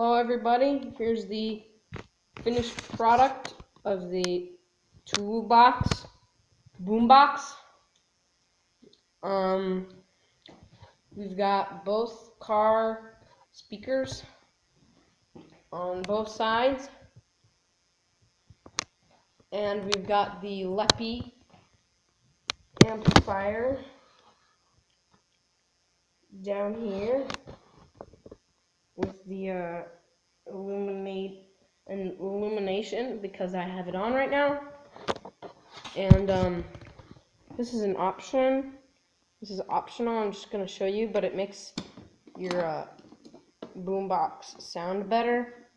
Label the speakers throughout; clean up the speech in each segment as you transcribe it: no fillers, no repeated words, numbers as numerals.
Speaker 1: Hello everybody, here's the finished product of the toolbox boombox. We've got both car speakers on both sides, and we've got the Leppy amplifier down here with the illumination because I have it on right now. And this is an option. This is optional. I'm just going to show you, but it makes your boombox sound better.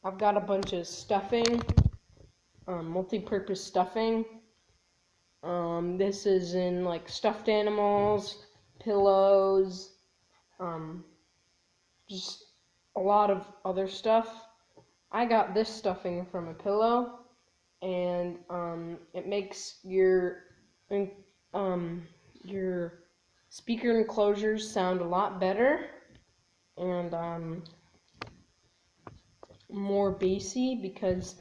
Speaker 1: I've got a bunch of stuffing, multi-purpose stuffing. This is in like stuffed animals, pillows, just a lot of other stuff. I got this stuffing from a pillow, and it makes your speaker enclosures sound a lot better and more bassy because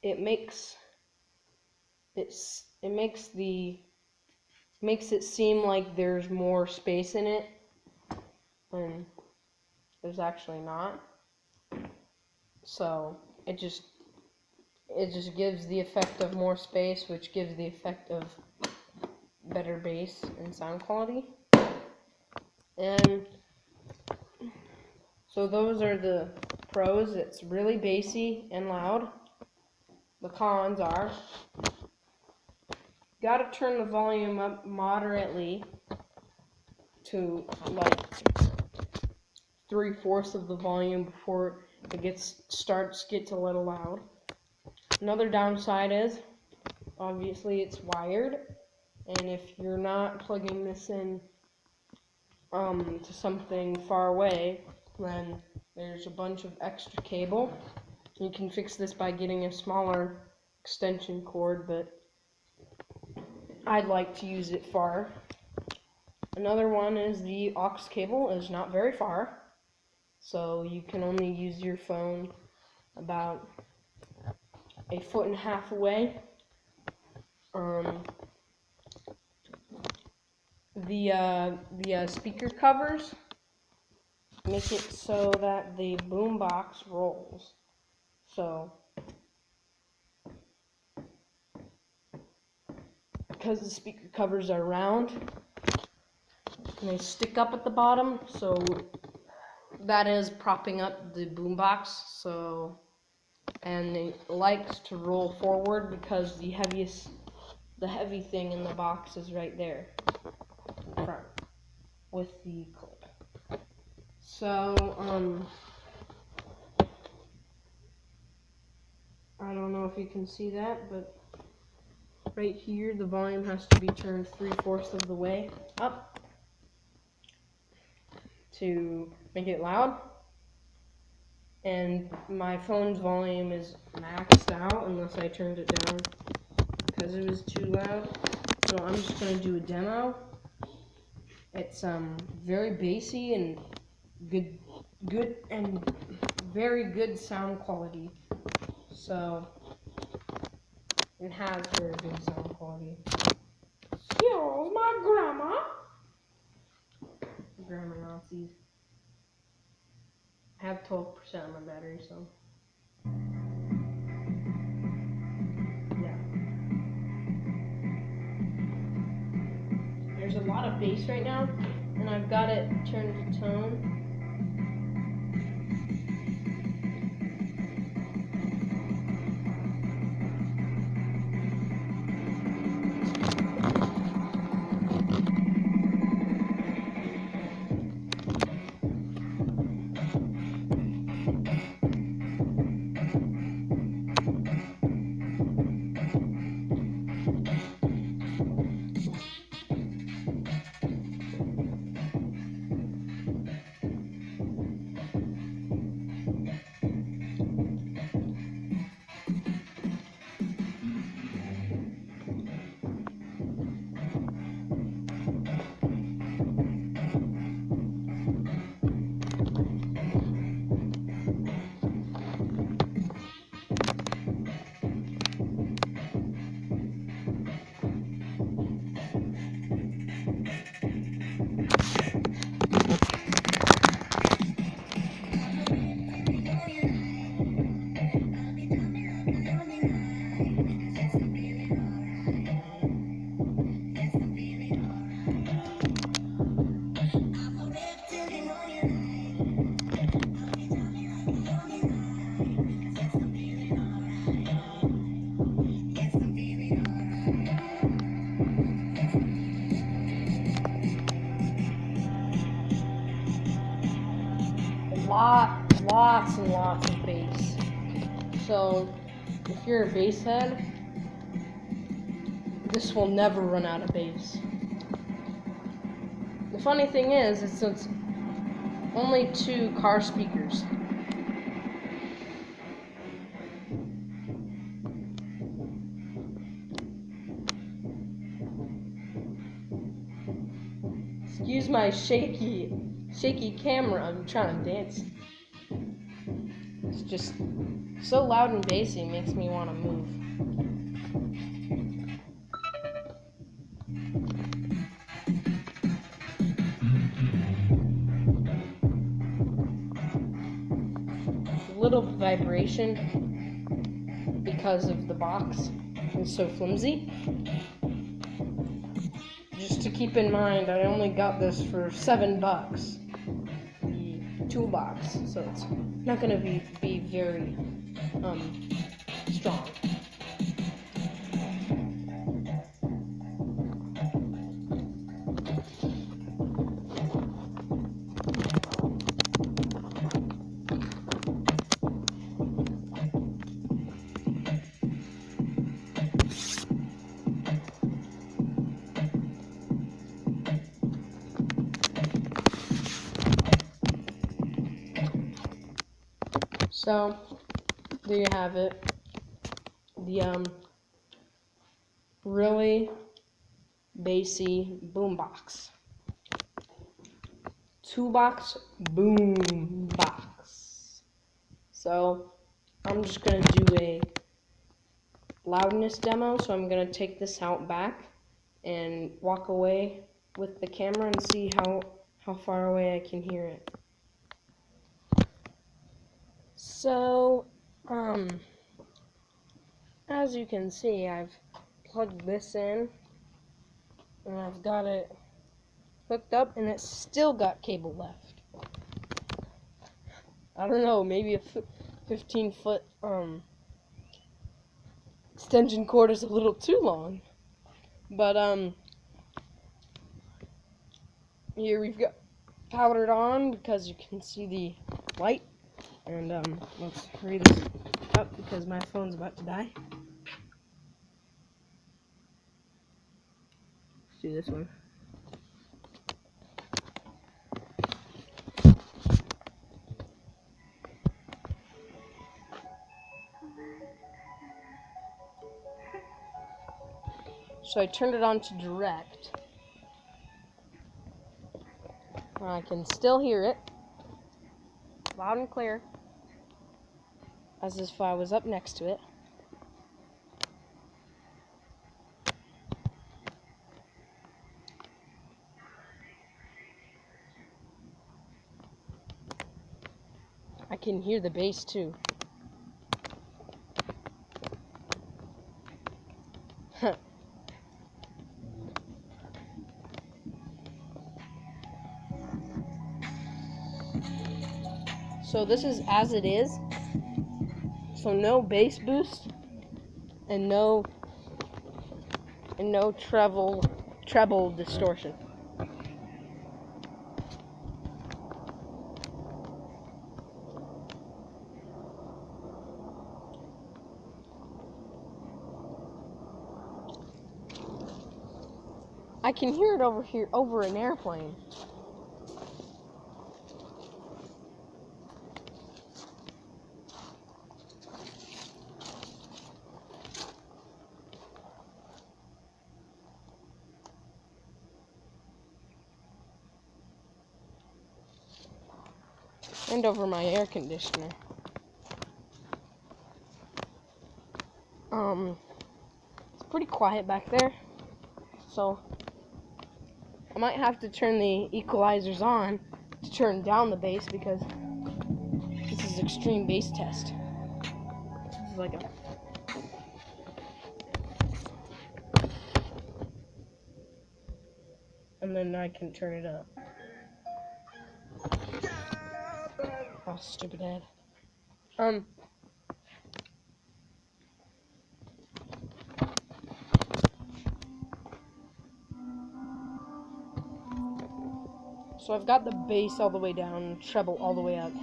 Speaker 1: it makes it seem like there's more space in it when there's actually not. So it just gives the effect of more space, which gives the effect of better bass and sound quality. And so those are the pros. It's really bassy and loud. The cons are, gotta turn the volume up moderately to like 3/4 of the volume before it starts a little loud. Another downside is, obviously, it's wired, and if you're not plugging this in to something far away, then there's a bunch of extra cable. You can fix this by getting a smaller extension cord, but I'd like to use it far. Another one is the aux cable is not very far, so you can only use your phone about 1.5 feet away. The speaker covers make it so that the boombox rolls. So because the speaker covers are round and they stick up at the bottom, so that is propping up the boombox. So, and it likes to roll forward because the heavy thing in the box is right there in front with the clip. So I don't know if you can see that, but right here the volume has to be turned 3/4 of the way up to make it loud, and my phone's volume is maxed out unless I turned it down because it was too loud. So I'm just going to do a demo. It's very bassy and good and very good sound quality. So it has very good sound quality. Excuse my grandma. Grammar Nazis. I have 12% on my battery, so yeah. There's a lot of bass right now, and I've got it turned to tone. lots and lots of bass. So if you're a bass head, this will never run out of bass. The funny thing is, it's only 2 car speakers. Excuse my shaky camera. I'm trying to dance. It's just so loud and bassy, it makes me want to move. A little vibration because of the box is so flimsy. Just to keep in mind, I only got this for $7, the toolbox, so it's not going to be very strong. So, there you have it. The really bassy boombox. Toolbox boombox. So, I'm just gonna do a loudness demo. So I'm gonna take this out back and walk away with the camera and see how far away I can hear it. So, as you can see, I've plugged this in, and I've got it hooked up, and it's still got cable left. I don't know, maybe a 15-foot extension cord is a little too long, but here we've got powered on because you can see the light. And let's hurry this up because my phone's about to die. Let's do this one. So I turned it on to direct. I can still hear it loud and clear, as if I was up next to it. I can hear the bass too. So this is as it is. So no bass boost and no treble distortion. I can hear it over an airplane. And over my air conditioner. It's pretty quiet back there, so I might have to turn the equalizers on to turn down the bass because this is extreme bass test. This is like a and then I can turn it up. Oh, stupid head. So I've got the bass all the way down, treble all the way up.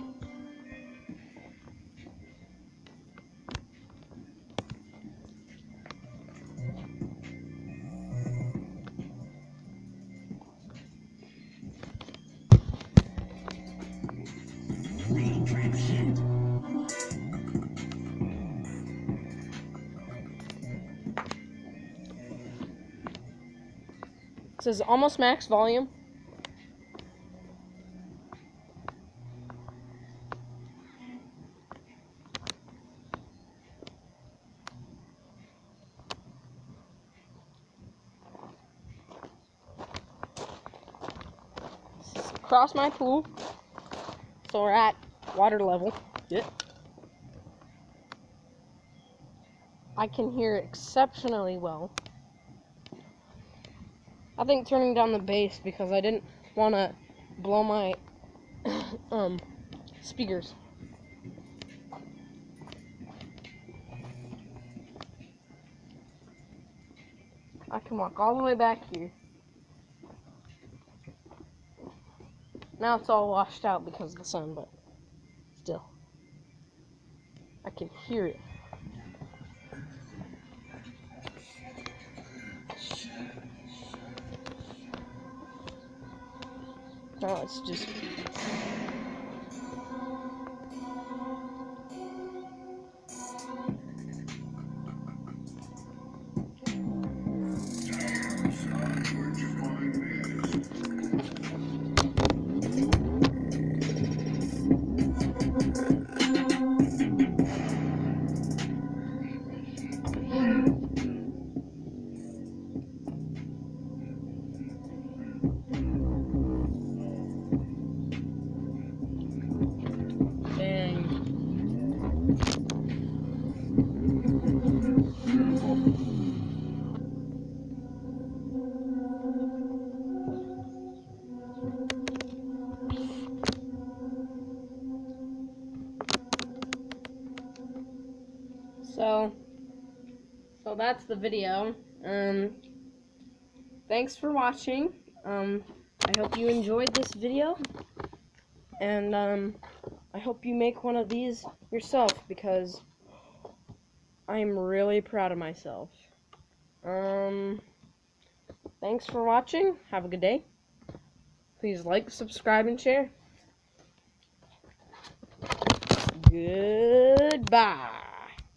Speaker 1: It says almost max volume. Across my pool, so we're at water level. Yep. I can hear exceptionally well. I think turning down the bass because I didn't want to blow my speakers. I can walk all the way back here. Now it's all washed out because of the sun, but still, I can hear it. Now it's just... So that's the video. Thanks for watching. I hope you enjoyed this video, and I hope you make one of these yourself because I'm really proud of myself. Thanks for watching. Have a good day. Please like, subscribe, and share. Goodbye.